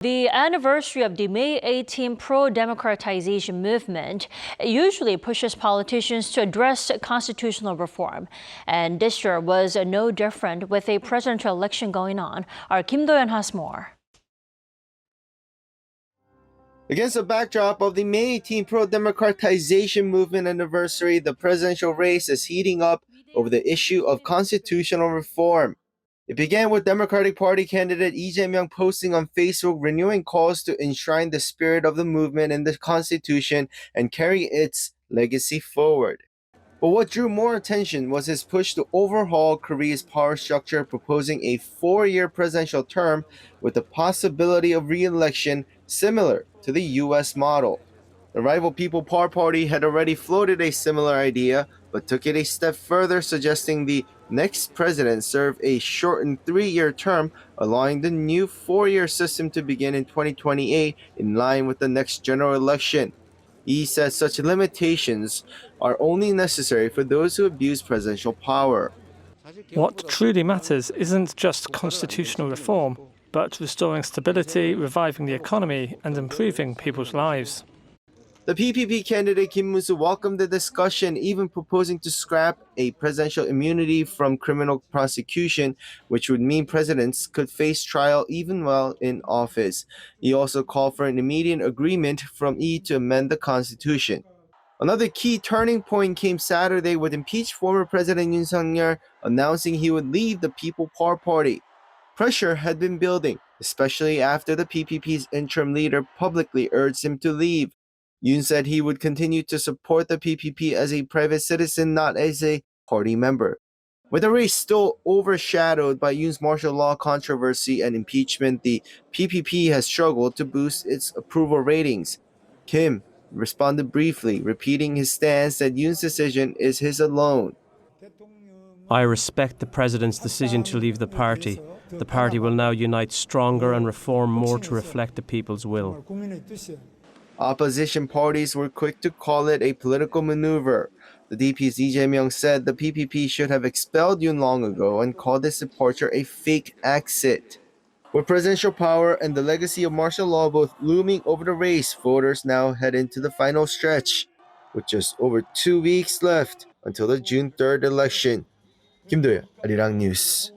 The anniversary of the May 18 Pro-Democratization Movement usually pushes politicians to address constitutional reform. And this year was no different with a presidential election going on. Our Kim Do-yeon has more. Against the backdrop of the May 18 Pro-Democratization Movement anniversary, the presidential race is heating up over the issue of constitutional reform. It began with Democratic Party candidate Lee Jae-myung posting on Facebook renewing calls to enshrine the spirit of the movement in the Constitution and carry its legacy forward. But what drew more attention was his push to overhaul Korea's power structure, proposing a 4-year presidential term with the possibility of re-election similar to the US model. The rival People Power Party had already floated a similar idea, but took it a step further, suggesting the next president serve a shortened 3-year term, allowing the new 4-year system to begin in 2028 in line with the next general election. He said such limitations are only necessary for those who abuse presidential power. What truly matters isn't just constitutional reform, but restoring stability, reviving the economy, and improving people's lives. The PPP candidate Kim Do-yeon welcomed the discussion, even proposing to scrap a presidential immunity from criminal prosecution, which would mean presidents could face trial even while in office. He also called for an immediate agreement from Lee to amend the Constitution. Another key turning point came Saturday with impeached former President Yoon announcing he would leave the People Power Party. Pressure had been building, especially after the PPP's interim leader publicly urged him to leave. Yoon said he would continue to support the PPP as a private citizen, not as a party member. With the race still overshadowed by Yoon's martial law controversy and impeachment, the PPP has struggled to boost its approval ratings. Kim responded briefly, repeating his stance that Yoon's decision is his alone. I respect the president's decision to leave the party. The party will now unite stronger and reform more to reflect the people's will. Opposition parties were quick to call it a political maneuver. The DP's Lee Jae-myung said the PPP should have expelled Yoon long ago and called this departure a fake exit. With presidential power and the legacy of martial law both looming over the race, voters now head into the final stretch, with just over 2 weeks left until the June 3rd election. Kim Do-yeon, Arirang News.